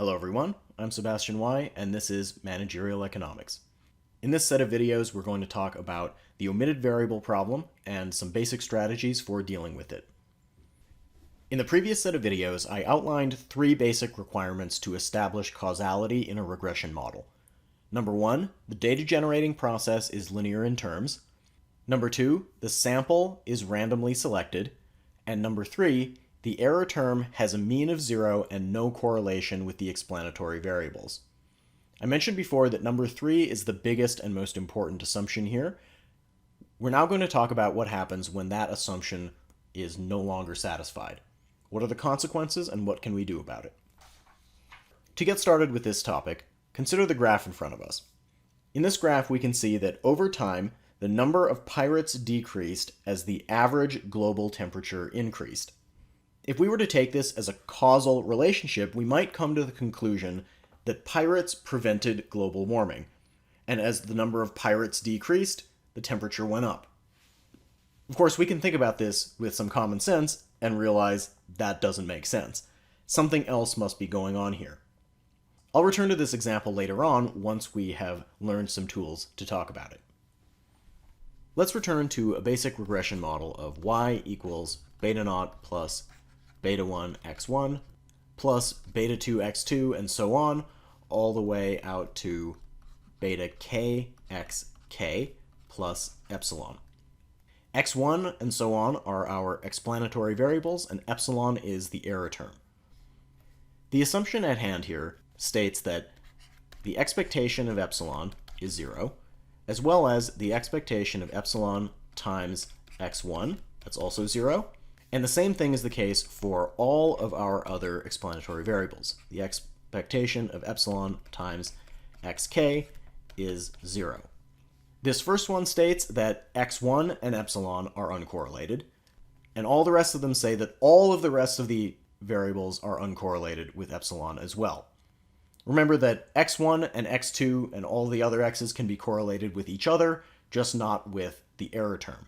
Hello everyone, I'm Sebastian Y, and this is Managerial Economics. In this set of videos, we're going to talk about the omitted variable problem and some basic strategies for dealing with it. In the previous set of videos, I outlined three basic requirements to establish causality in a regression model. Number one, the data generating process is linear in terms. Number two, the sample is randomly selected. And number three, the error term has a mean of 0 and no correlation with the explanatory variables. I mentioned before that number 3 is the biggest and most important assumption here. We're now going to talk about what happens when that assumption is no longer satisfied. What are the consequences and what can we do about it? To get started with this topic, consider the graph in front of us. In this graph, we can see that over time, the number of pirates decreased as the average global temperature increased. If we were to take this as a causal relationship, we might come to the conclusion that pirates prevented global warming, and as the number of pirates decreased, the temperature went up. Of course, we can think about this with some common sense and realize that doesn't make sense. Something else must be going on here. I'll return to this example later on once we have learned some tools to talk about it. Let's return to a basic regression model of y equals beta naught plus beta 1 x1 plus beta 2 x2 and so on, all the way out to beta k xk plus epsilon. x1 and so on are our explanatory variables, and epsilon is the error term. The assumption at hand here states that the expectation of epsilon is 0, as well as the expectation of epsilon times x1, that's also 0, and the same thing is the case for all of our other explanatory variables. The expectation of epsilon times xk is 0. This first one states that x1 and epsilon are uncorrelated, and all the rest of them say that all of the rest of the variables are uncorrelated with epsilon as well. Remember that x1 and x2 and all the other x's can be correlated with each other, just not with the error term.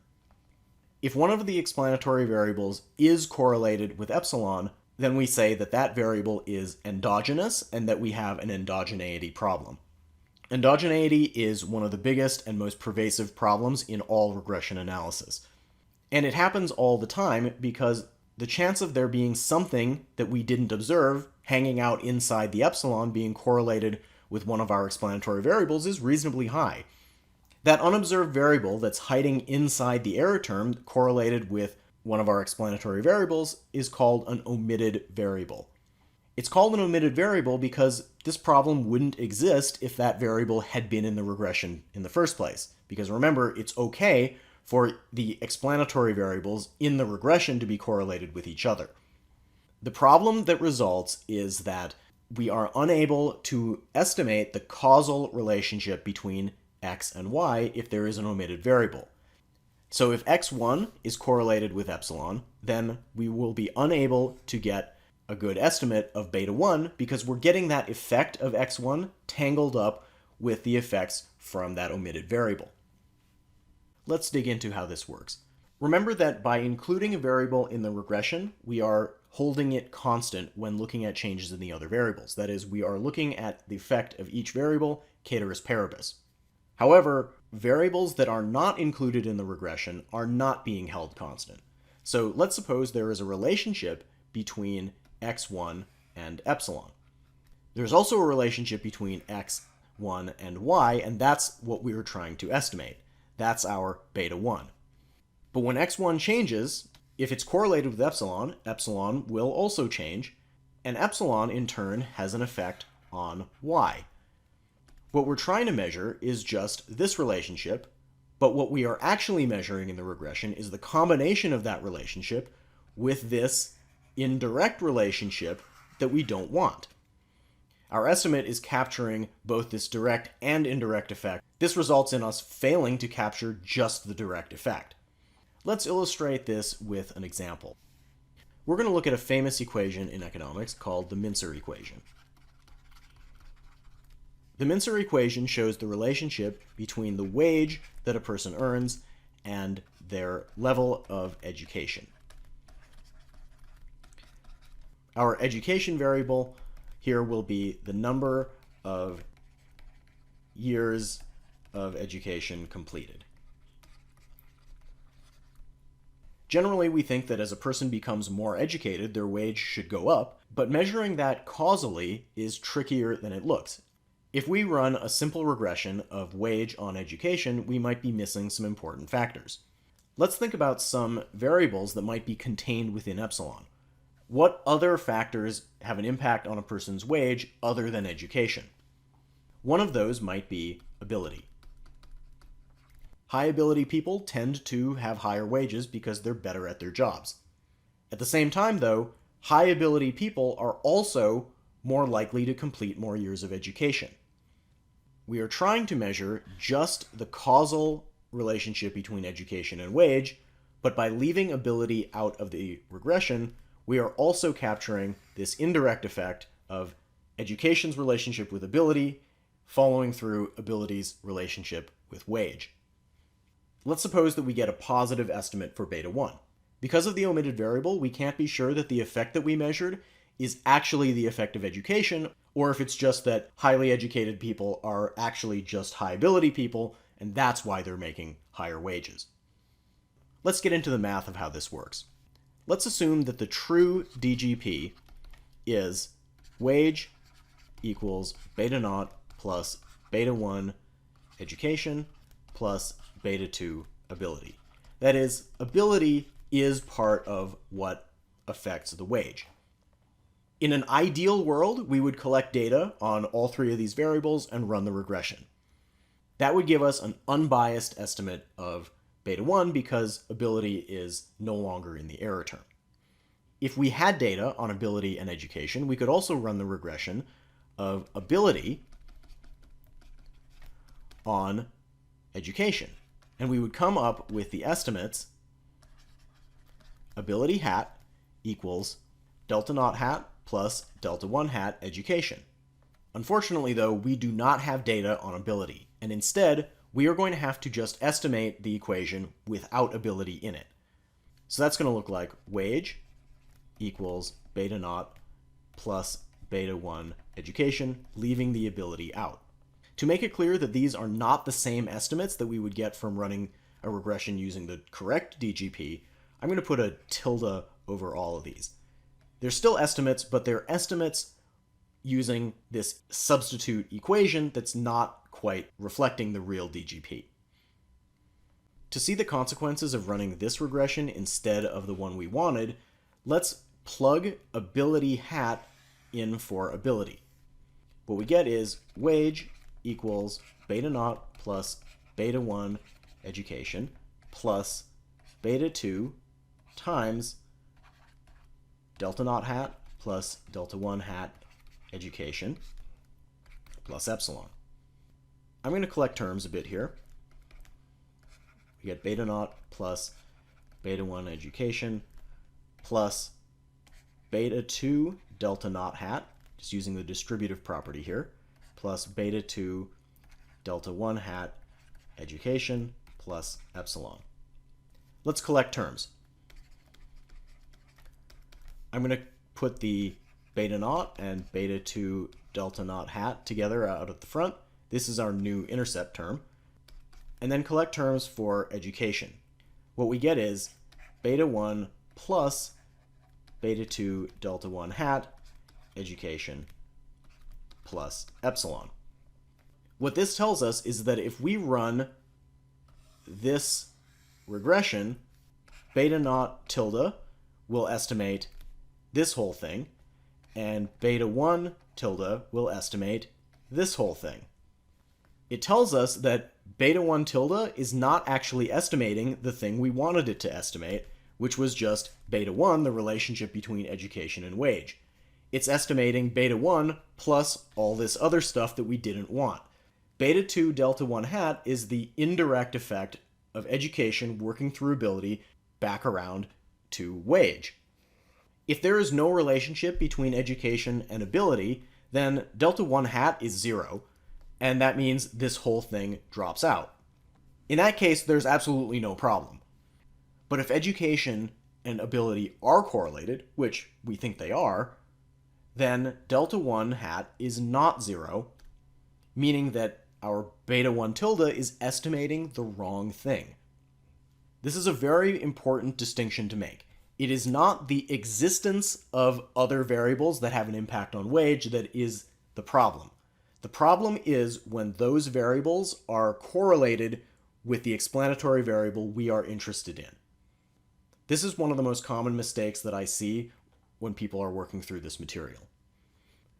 If one of the explanatory variables is correlated with epsilon, then we say that that variable is endogenous and that we have an endogeneity problem. Endogeneity is one of the biggest and most pervasive problems in all regression analysis. And it happens all the time because the chance of there being something that we didn't observe hanging out inside the epsilon being correlated with one of our explanatory variables is reasonably high. That unobserved variable that's hiding inside the error term correlated with one of our explanatory variables is called an omitted variable. It's called an omitted variable because this problem wouldn't exist if that variable had been in the regression in the first place. Because remember, it's okay for the explanatory variables in the regression to be correlated with each other. The problem that results is that we are unable to estimate the causal relationship between x and y if there is an omitted variable. So if x1 is correlated with epsilon, then we will be unable to get a good estimate of beta 1 because we're getting that effect of x1 tangled up with the effects from that omitted variable. Let's dig into how this works. Remember that by including a variable in the regression, we are holding it constant when looking at changes in the other variables. That is, we are looking at the effect of each variable ceteris paribus. However, variables that are not included in the regression are not being held constant. So let's suppose there is a relationship between x1 and epsilon. There's also a relationship between x1 and y, and that's what we were trying to estimate. That's our beta 1. But when x1 changes, if it's correlated with epsilon, epsilon will also change, and epsilon in turn has an effect on y. What we're trying to measure is just this relationship, but what we are actually measuring in the regression is the combination of that relationship with this indirect relationship that we don't want. Our estimate is capturing both this direct and indirect effect. This results in us failing to capture just the direct effect. Let's illustrate this with an example. We're going to look at a famous equation in economics called the Mincer equation. The Mincer equation shows the relationship between the wage that a person earns and their level of education. Our education variable here will be the number of years of education completed. Generally, we think that as a person becomes more educated, their wage should go up, but measuring that causally is trickier than it looks. If we run a simple regression of wage on education, we might be missing some important factors. Let's think about some variables that might be contained within epsilon. What other factors have an impact on a person's wage other than education? One of those might be ability. High ability people tend to have higher wages because they're better at their jobs. At the same time, though, high ability people are also more likely to complete more years of education. We are trying to measure just the causal relationship between education and wage, but by leaving ability out of the regression, we are also capturing this indirect effect of education's relationship with ability following through ability's relationship with wage. Let's suppose that we get a positive estimate for beta 1. Because of the omitted variable, we can't be sure that the effect that we measured is actually the effect of education, or if it's just that highly educated people are actually just high ability people, and that's why they're making higher wages. Let's get into the math of how this works. Let's assume that the true DGP is wage equals beta naught plus beta 1 education plus beta 2 ability. That is, ability is part of what affects the wage. In an ideal world, we would collect data on all three of these variables and run the regression. That would give us an unbiased estimate of beta 1 because ability is no longer in the error term. If we had data on ability and education, we could also run the regression of ability on education. And we would come up with the estimates ability hat equals delta naught hat plus delta 1 hat education. Unfortunately, though, we do not have data on ability, and instead, we are going to have to just estimate the equation without ability in it. So that's going to look like wage equals beta naught plus beta 1 education, leaving the ability out. To make it clear that these are not the same estimates that we would get from running a regression using the correct DGP, I'm going to put a tilde over all of these. They're still estimates, but they're estimates using this substitute equation that's not quite reflecting the real DGP. To see the consequences of running this regression instead of the one we wanted, let's plug ability hat in for ability. What we get is wage equals beta naught plus beta 1 education plus beta 2 times delta naught hat plus delta 1 hat education plus epsilon. I'm going to collect terms a bit here. We get beta naught plus beta 1 education plus beta 2 delta naught hat, just using the distributive property here, plus beta 2 delta 1 hat education plus epsilon. Let's collect terms. I'm going to put the beta naught and beta 2 delta naught hat together out at the front. This is our new intercept term. And then collect terms for education. What we get is beta 1 plus beta 2 delta 1 hat education plus epsilon. What this tells us is that if we run this regression, beta naught tilde will estimate this whole thing, and beta 1 tilde will estimate this whole thing. It tells us that beta 1 tilde is not actually estimating the thing we wanted it to estimate, which was just beta 1, the relationship between education and wage. It's estimating beta 1 plus all this other stuff that we didn't want. Beta 2 delta 1 hat is the indirect effect of education working through ability back around to wage. If there is no relationship between education and ability, then delta 1 hat is 0, and that means this whole thing drops out. In that case, there's absolutely no problem. But if education and ability are correlated, which we think they are, then delta 1 hat is not 0, meaning that our beta 1 tilde is estimating the wrong thing. This is a very important distinction to make. It is not the existence of other variables that have an impact on wage that is the problem. The problem is when those variables are correlated with the explanatory variable we are interested in. This is one of the most common mistakes that I see when people are working through this material.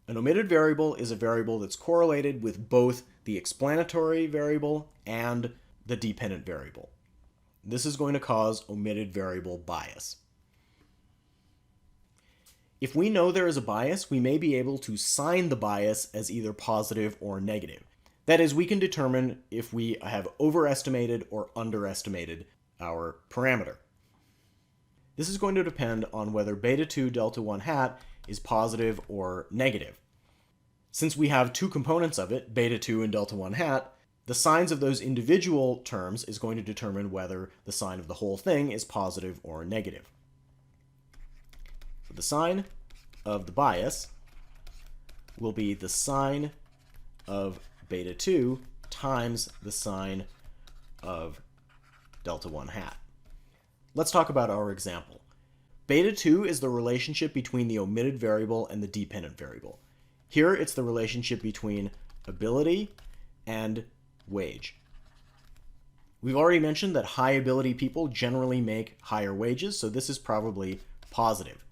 An omitted variable is a variable that's correlated with both the explanatory variable and the dependent variable. This is going to cause omitted variable bias. If we know there is a bias, we may be able to sign the bias as either positive or negative. That is, we can determine if we have overestimated or underestimated our parameter. This is going to depend on whether beta 2 delta 1 hat is positive or negative. Since we have two components of it, beta 2 and delta 1 hat, the signs of those individual terms is going to determine whether the sign of the whole thing is positive or negative. The sign of the bias will be the sign of beta 2 times the sign of delta 1 hat. Let's talk about our example. Beta 2 is the relationship between the omitted variable and the dependent variable. Here it's the relationship between ability and wage. We've already mentioned that high ability people generally make higher wages, so this is probably positive.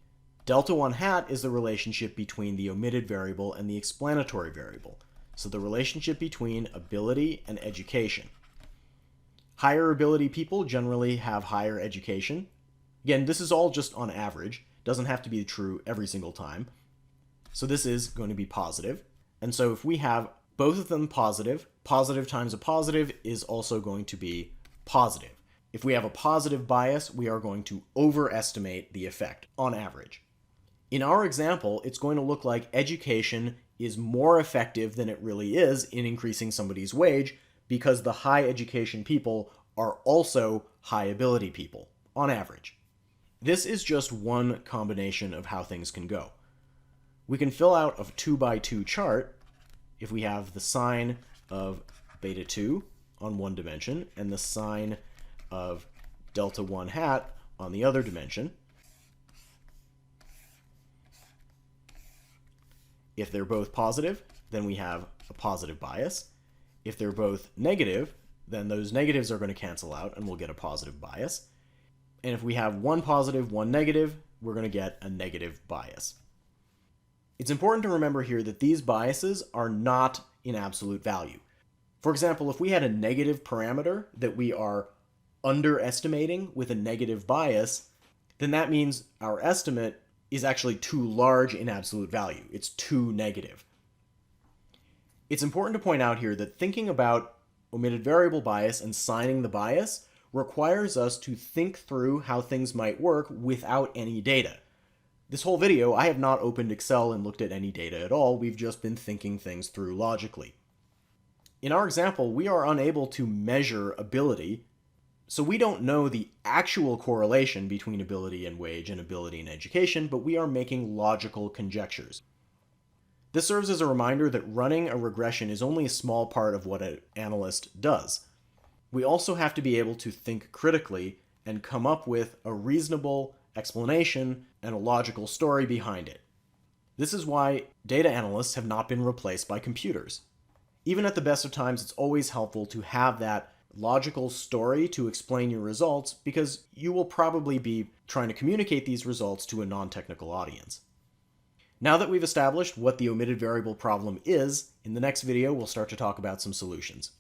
Delta 1 hat is the relationship between the omitted variable and the explanatory variable, so the relationship between ability and education. Higher ability people generally have higher education. Again, this is all just on average. Doesn't have to be true every single time. So this is going to be positive. And so if we have both of them positive, positive times a positive is also going to be positive. If we have a positive bias, we are going to overestimate the effect on average. In our example, it's going to look like education is more effective than it really is in increasing somebody's wage because the high education people are also high ability people, on average. This is just one combination of how things can go. We can fill out a 2x2 chart if we have the sign of beta 2 on one dimension and the sign of delta 1 hat on the other dimension. If they're both positive, then we have a positive bias. If they're both negative, then those negatives are going to cancel out and we'll get a positive bias. And if we have one positive, one negative, we're going to get a negative bias. It's important to remember here that these biases are not in absolute value. For example, if we had a negative parameter that we are underestimating with a negative bias, then that means our estimate is actually too large in absolute value. It's too negative. It's important to point out here that thinking about omitted variable bias and signing the bias requires us to think through how things might work without any data. This whole video, I have not opened Excel and looked at any data at all. We've just been thinking things through logically. In our example, we are unable to measure ability, so we don't know the actual correlation between ability and wage and ability and education, but we are making logical conjectures. This serves as a reminder that running a regression is only a small part of what an analyst does. We also have to be able to think critically and come up with a reasonable explanation and a logical story behind it. This is why data analysts have not been replaced by computers. Even at the best of times, it's always helpful to have that logical story to explain your results because you will probably be trying to communicate these results to a non-technical audience. Now that we've established what the omitted variable problem is, in the next video we'll start to talk about some solutions.